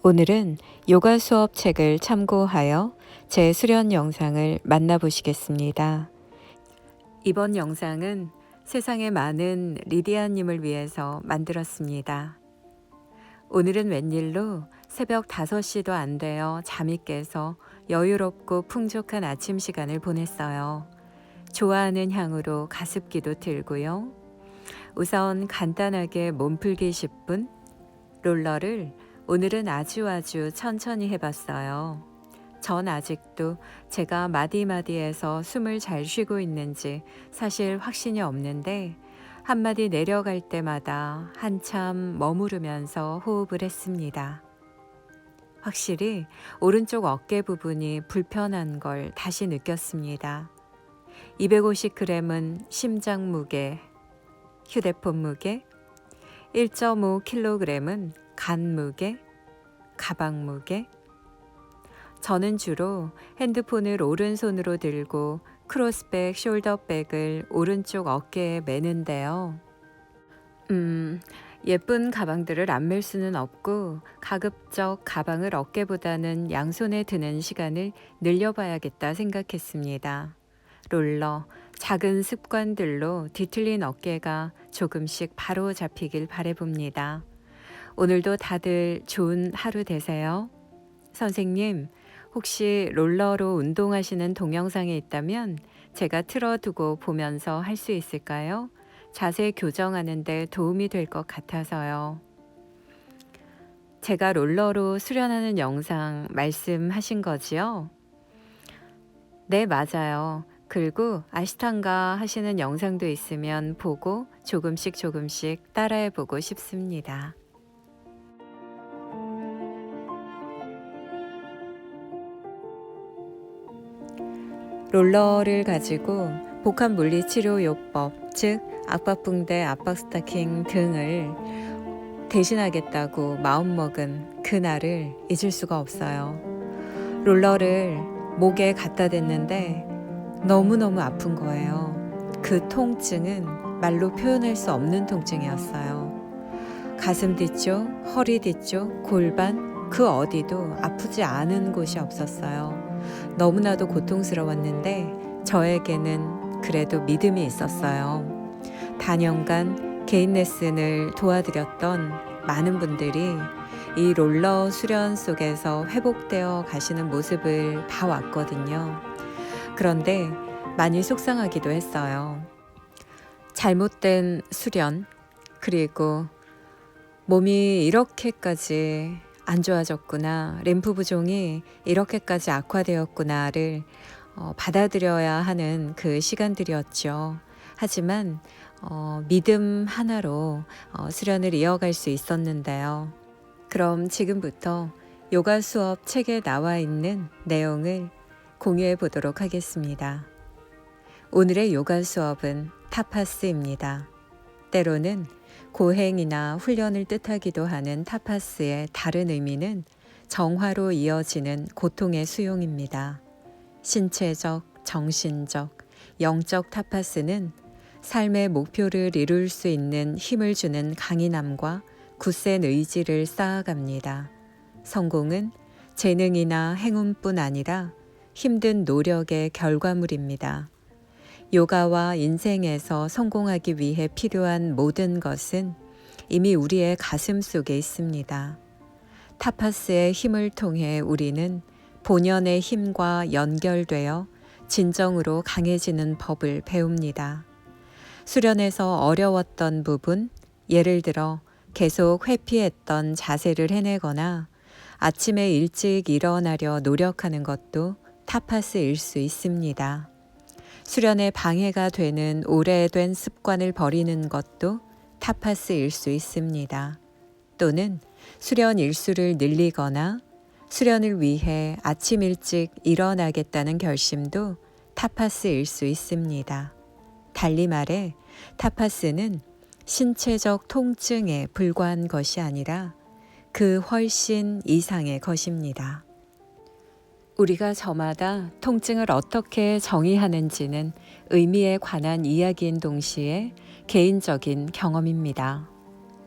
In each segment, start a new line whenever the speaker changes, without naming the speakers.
오늘은 요가 수업 책을 참고하여 제 수련 영상을 만나보시겠습니다. 이번 영상은 세상에 많은 리디아님을 위해서 만들었습니다. 오늘은 웬일로 새벽 5시도 안 되어 잠이 깨서 여유롭고 풍족한 아침 시간을 보냈어요. 좋아하는 향으로 가습기도 틀고요. 우선 간단하게 몸풀기 10분, 롤러를 오늘은 아주 천천히 해봤어요. 전 아직도 제가 마디마디에서 숨을 잘 쉬고 있는지 사실 확신이 없는데 한마디 내려갈 때마다 한참 머무르면서 호흡을 했습니다. 확실히 오른쪽 어깨 부분이 불편한 걸 다시 느꼈습니다. 250g은 심장 무게, 휴대폰 무게, 1.5kg은 간 무게, 가방 무게. 저는 주로 핸드폰을 오른손으로 들고 크로스백 숄더백을 오른쪽 어깨에 매는데요. 예쁜 가방들을 안 멜 수는 없고 가급적 가방을 어깨보다는 양손에 드는 시간을 늘려봐야겠다 생각했습니다. 롤러, 작은 습관들로 뒤틀린 어깨가 조금씩 바로 잡히길 바라봅니다. 오늘도 다들 좋은 하루 되세요. 선생님, 혹시 롤러로 운동하시는 동영상이 있다면 제가 틀어두고 보면서 할 수 있을까요? 자세 교정하는 데 도움이 될 것 같아서요. 제가 롤러로 수련하는 영상 말씀하신 거지요? 네, 맞아요. 그리고 아시탄가 하시는 영상도 있으면 보고 조금씩 따라해보고 싶습니다. 롤러를 가지고 복합 물리치료요법, 즉 압박붕대, 압박스타킹 등을 대신하겠다고 마음먹은 그날을 잊을 수가 없어요. 롤러를 목에 갖다 댔는데 너무너무 아픈 거예요. 그 통증은 말로 표현할 수 없는 통증이었어요. 가슴 뒤쪽, 허리 뒤쪽, 골반 그 어디도 아프지 않은 곳이 없었어요. 너무나도 고통스러웠는데 저에게는 그래도 믿음이 있었어요. 단연간 개인 레슨을 도와드렸던 많은 분들이 이 롤러 수련 속에서 회복되어 가시는 모습을 봐왔거든요. 그런데 많이 속상하기도 했어요. 잘못된 수련, 그리고 몸이 이렇게까지 안 좋아졌구나, 림프 부종이 이렇게까지 악화되었구나를 받아들여야 하는 그 시간들이었죠. 하지만 믿음 하나로 수련을 이어갈 수 있었는데요. 그럼 지금부터 요가 수업 책에 나와 있는 내용을 공유해 보도록 하겠습니다. 오늘의 요가 수업은 타파스입니다. 때로는 고행이나 훈련을 뜻하기도 하는 타파스의 다른 의미는 정화로 이어지는 고통의 수용입니다. 신체적, 정신적, 영적 타파스는 삶의 목표를 이룰 수 있는 힘을 주는 강인함과 굳센 의지를 쌓아갑니다. 성공은 재능이나 행운뿐 아니라 힘든 노력의 결과물입니다. 요가와 인생에서 성공하기 위해 필요한 모든 것은 이미 우리의 가슴 속에 있습니다. 타파스의 힘을 통해 우리는 본연의 힘과 연결되어 진정으로 강해지는 법을 배웁니다. 수련에서 어려웠던 부분, 예를 들어 계속 회피했던 자세를 해내거나 아침에 일찍 일어나려 노력하는 것도 타파스일 수 있습니다. 수련에 방해가 되는 오래된 습관을 버리는 것도 타파스일 수 있습니다. 또는 수련 일수를 늘리거나 수련을 위해 아침 일찍 일어나겠다는 결심도 타파스일 수 있습니다. 달리 말해 타파스는 신체적 통증에 불과한 것이 아니라 그 훨씬 이상의 것입니다. 우리가 저마다 통증을 어떻게 정의하는지는 의미에 관한 이야기인 동시에 개인적인 경험입니다.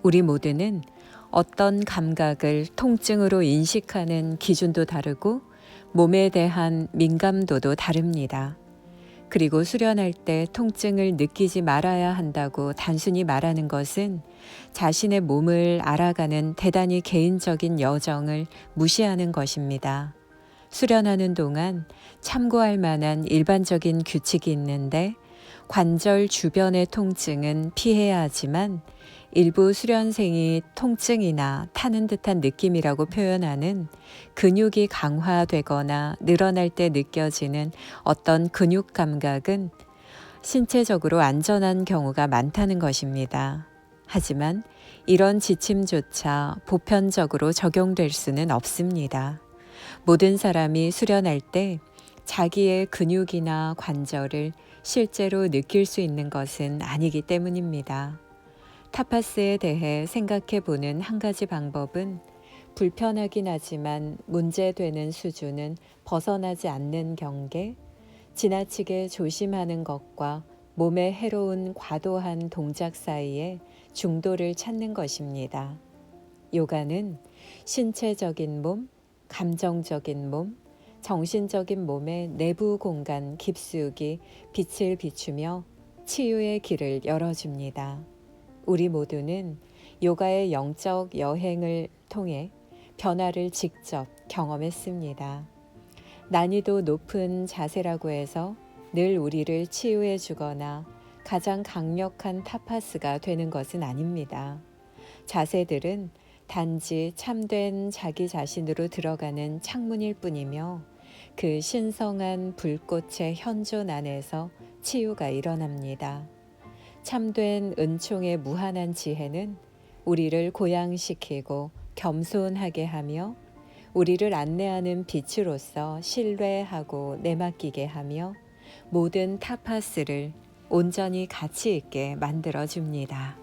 우리 모두는 어떤 감각을 통증으로 인식하는 기준도 다르고 몸에 대한 민감도도 다릅니다. 그리고 수련할 때 통증을 느끼지 말아야 한다고 단순히 말하는 것은 자신의 몸을 알아가는 대단히 개인적인 여정을 무시하는 것입니다. 수련하는 동안 참고할 만한 일반적인 규칙이 있는데 관절 주변의 통증은 피해야 하지만 일부 수련생이 통증이나 타는 듯한 느낌이라고 표현하는 근육이 강화되거나 늘어날 때 느껴지는 어떤 근육 감각은 신체적으로 안전한 경우가 많다는 것입니다. 하지만 이런 지침조차 보편적으로 적용될 수는 없습니다. 모든 사람이 수련할 때 자기의 근육이나 관절을 실제로 느낄 수 있는 것은 아니기 때문입니다. 타파스에 대해 생각해 보는 한 가지 방법은 불편하긴 하지만 문제되는 수준은 벗어나지 않는 경계, 지나치게 조심하는 것과 몸에 해로운 과도한 동작 사이에 중도를 찾는 것입니다. 요가는 신체적인 몸, 감정적인 몸, 정신적인 몸의 내부 공간 깊숙이 빛을 비추며 치유의 길을 열어줍니다. 우리 모두는 요가의 영적 여행을 통해 변화를 직접 경험했습니다. 난이도 높은 자세라고 해서 늘 우리를 치유해 주거나 가장 강력한 타파스가 되는 것은 아닙니다. 자세들은 단지 참된 자기 자신으로 들어가는 창문일 뿐이며 그 신성한 불꽃의 현존 안에서 치유가 일어납니다. 참된 은총의 무한한 지혜는 우리를 고양시키고 겸손하게 하며 우리를 안내하는 빛으로서 신뢰하고 내맡기게 하며 모든 타파스를 온전히 가치 있게 만들어 줍니다.